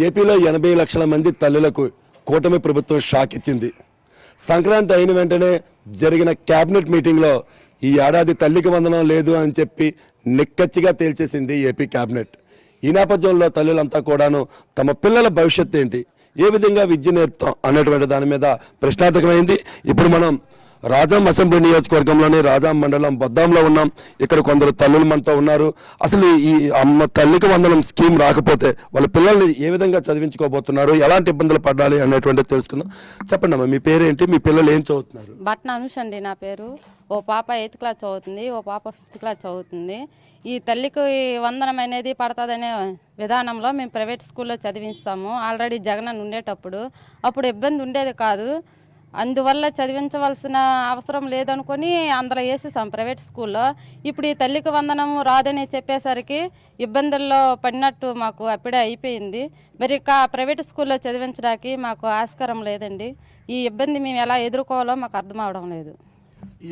ఏపీలో 80 లక్షల మంది తల్లులకు కూటమి ప్రభుత్వం షాక్ ఇచ్చింది. సంక్రాంతి అయిన వెంటనే జరిగిన క్యాబినెట్ మీటింగ్లో ఈ ఏడాది తల్లికి వందనం లేదు అని చెప్పి నిక్కచ్చిగా తేల్చేసింది ఏపీ క్యాబినెట్. ఈ నేపథ్యంలో తల్లులంతా కూడాను తమ పిల్లల భవిష్యత్తు ఏంటి, ఏ విధంగా విద్య నేర్పుతాం అనేటువంటి దాని మీద ప్రశ్నార్థకమైంది. ఇప్పుడు మనం రాజాం అసెంబ్లీ నియోజకవర్గంలోని రాజాం మండలం బొద్దాంలో ఉన్నాం. ఇక్కడ కొందరు తల్లులు మనతో ఉన్నారు. అసలు ఈ అమ్మ తల్లికి వందనం స్కీమ్ రాకపోతే వాళ్ళ పిల్లల్ని ఏ విధంగా చదివించుకోబోతున్నారు, ఎలాంటి ఇబ్బందులు పడాలి అనేటువంటిది తెలుసుకుందాం. చెప్పండి అమ్మా, మీ పేరేంటి, మీ పిల్లలు ఏం చదువుతున్నారు? బట్న అనుష్ అండి నా పేరు. ఓ పాప 8th క్లాస్ చదువుతుంది, ఓ పాప 5th క్లాస్ చదువుతుంది. ఈ తల్లికి వందనం అనేది పడుతుందనే విధానంలో మేము ప్రైవేట్ స్కూల్లో చదివిస్తాము. ఆల్రెడీ జగన్ ఉండేటప్పుడు అప్పుడు ఇబ్బంది ఉండేది కాదు, అందువల్ల చదివించవలసిన అవసరం లేదనుకొని అందులో వేసేసాం ప్రైవేట్ స్కూల్లో. ఇప్పుడు ఈ తల్లికి వందనం రాదని చెప్పేసరికి ఇబ్బందుల్లో పడినట్టు మాకు అప్పుడే అయిపోయింది. మరి ప్రైవేట్ స్కూల్లో చదివించడానికి మాకు ఆస్కారం లేదండి. ఈ ఇబ్బంది మేము ఎలా ఎదుర్కోవాలో మాకు అర్థం అవడం లేదు.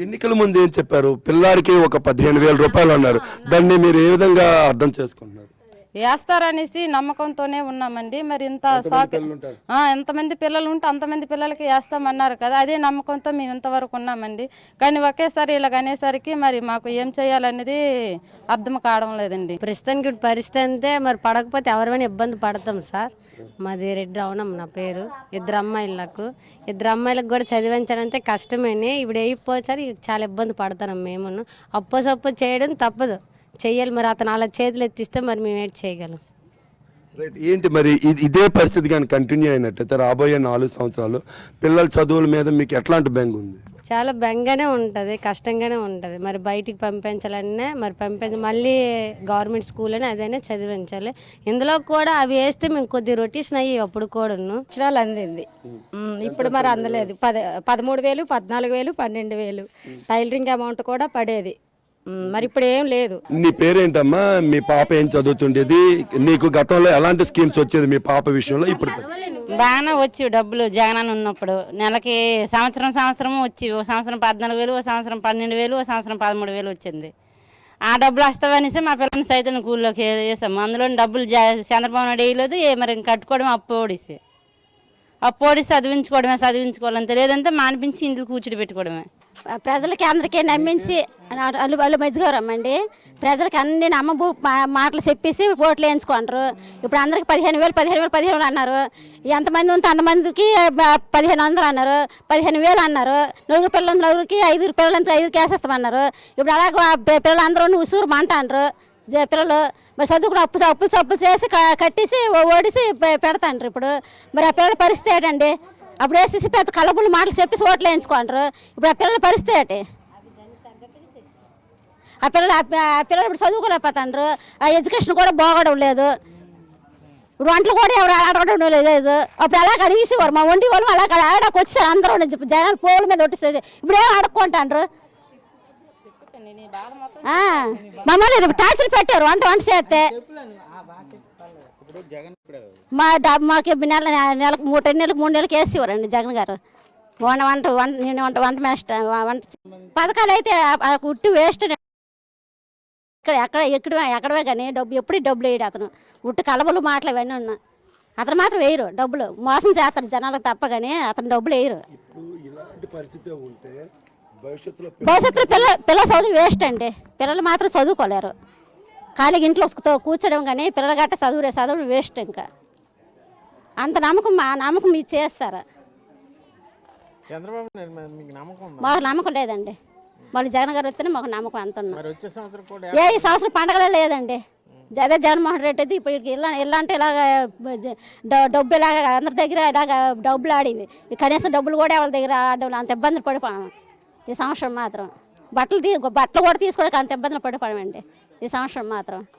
ఎన్నికల ముందు ఏం చెప్పారు? పిల్లాడికి ఒక 15,000 రూపాయలు అన్నారు. దాన్ని మీరు ఏ విధంగా అర్థం చేసుకుంటున్నారు? వేస్తారనేసి నమ్మకంతోనే ఉన్నామండి. మరి ఎంతమంది పిల్లలు ఉంటే అంతమంది పిల్లలకి వేస్తామన్నారు కదా, అదే నమ్మకంతో మేము ఇంతవరకు ఉన్నామండి. కానీ ఒకేసారి ఇలాగ అనేసరికి మరి మాకు ఏం చేయాలనేది అర్థం కావడం లేదండి. ప్రస్తుతానికి పరిస్థితి అంతే. మరి పడకపోతే ఎవరైనా ఇబ్బంది పడతాం సార్. మాది రెడ్డి రవణం నా పేరు. ఇద్దరు అమ్మాయిలకు కూడా చదివించాలంటే కష్టమని ఇప్పుడు అయిపోసారి చాలా ఇబ్బంది పడతాం. మేము అప్పు చేయడం తప్పదు, చెయ్యాలి. మరి అతను అలా చేతులు ఎత్తిస్తే మరి మేము ఏంటి చేయగలం? రైట్. ఏంటి మరి ఇదే పరిస్థితి కానీ కంటిన్యూ అయినట్టయితే రాబోయే 4 సంవత్సరాలు పిల్లల చదువుల మీద మీకు ఎట్లాంటి బెంగ ఉంది? చాలా బెంగనే ఉంటుంది, కష్టంగానే ఉంటుంది. మరి బయటికి పంపించాలన్నా మళ్ళీ గవర్నమెంట్ స్కూల్ అని అదైనా చదివించాలి. ఇందులో కూడా అవి వేస్తే మేము కొద్ది రొటేషన్ అయ్యి అప్పుడు కూడాను అక్షరాలు అందింది. ఇప్పుడు మరి అందలేదు. 13,000, 14,000, 12,000 టైలరింగ్ అమౌంట్ కూడా పడేది. మరి ఇప్పుడు ఏం లేదు. నీ పేరేంటమ్మా? మీ పాప ఏం చదువుతుండేది? నీకు గతంలో ఎలాంటి స్కీమ్స్ వచ్చేది మీ పాప విషయంలో? ఇప్పుడు బాగానే వచ్చి డబ్బులు జగన్ ఉన్నప్పుడు నెలకి సంవత్సరం వచ్చి ఓ సంవత్సరం 14,000, ఓ సంవత్సరం 12,000, ఓ సంవత్సరం 13,000 వచ్చింది. ఆ డబ్బులు వస్తావనేసి మా పిల్లల్ని సైతం కూల్లోకి వేసాము. అందులో డబ్బులు చంద్రబాబు నాయుడు వేయలేదు. మరి కట్టుకోవడం అప్పు ఓడిసి చదివించుకోవాలంతే, లేదంటే మానిపించి ఇంట్లో కూర్చుని పెట్టుకోవడమే. ప్రజలకి అందరికీ నమ్మించి వాళ్ళు మధ్యగౌరమ్మండి. ప్రజలకి అన్ని మాటలు చెప్పేసి ఓట్లు వేయించుకుంటారు. ఇప్పుడు అందరికి 15,000 అన్నారు. ఎంతమంది ఉంటే అంతమందికి 1,500 అన్నారు, 15,000 అన్నారు. 4 పిల్లలు 4కి 5 పిల్లలంతా 5కి వేసేస్తామన్నారు. ఇప్పుడు అలాగే పిల్లలందరూ ఉసూరు అంటారు. పిల్లలు మరి చదువుకుని అప్పులు చేసి కట్టేసి ఓడిసి పెడతాండ్రు. ఇప్పుడు మరి ఆ పిల్లల పరిస్థితి ఏంటండి? అప్పుడు వేసేసి పెద్ద కలబులు మాటలు చెప్పేసి ఓట్లు వేయించుకుంటారు. ఇప్పుడు ఆ పిల్లల పరిస్థితి ఏంటి? ఆ పిల్లలు ఇప్పుడు చదువుకోలేకపోతాండ్రు. ఆ ఎడ్యుకేషన్ కూడా బాగోవడం లేదు. ఇప్పుడు వంటలు కూడా ఎవరు అడగడం లేదు. అప్పుడు అలాగ అడిగేసేవారు. మా వండి వాళ్ళు అలాగ ఆడకు వచ్చేసారు. అందరూ జనాలు పోగుల మీద కొట్టేసేది. ఇప్పుడు ఏం అడుక్కుంటాండ్రు? మమ్మల్ని టార్చర్ పెట్టారు వంట చేస్తే. మాకు నెలకు 3 నెలలకు వేసేవారండి జగన్ గారు. వంట పథకాలు అయితే ఉట్టి వేస్ట్. ఎక్కడవే కానీ ఎప్పుడు డబ్బులు వేయడు అతను. ఉట్టి కలబలు మాటలు ఇవన్నీ ఉన్నా అతను మాత్రం వేయరు. డబ్బులు మోసం చేస్తారు జనాలకు తప్ప కానీ అతను డబ్బులు వేయరు. భవిష్యత్తులో పిల్లల చదువు వేస్ట్ అండి. పిల్లలు మాత్రం చదువుకోలేరు. ఖాళీగా ఇంట్లో కూర్చోడం కానీ పిల్లల గట్ట చదువు వేస్ట్. ఇంకా అంత నమ్మకం మీరు చేస్తారా? మాకు నమ్మకం లేదండి. మళ్ళీ జగన్ గారు వస్తేనే మాకు నమ్మకం అంత ఉన్నా. ఈ సంవత్సరం పండగలే లేదండి. అదే జగన్మోహన్ రెడ్డి అయితే ఇప్పుడు ఇలాంటి ఇలాగ డబ్బు ఇలాగ అందరి దగ్గర ఇలాగ డబ్బులు ఆడివి. కనీసం డబ్బులు కూడా ఎవరి దగ్గర ఆడవాళ్ళు అంత ఇబ్బందులు పడిపోయాము. ఈ సంవత్సరం మాత్రం బట్టలు కూడా తీసుకోవడానికి అంత ఇబ్బందులు పడిపోయామండి ఈ సంవత్సరం మాత్రం.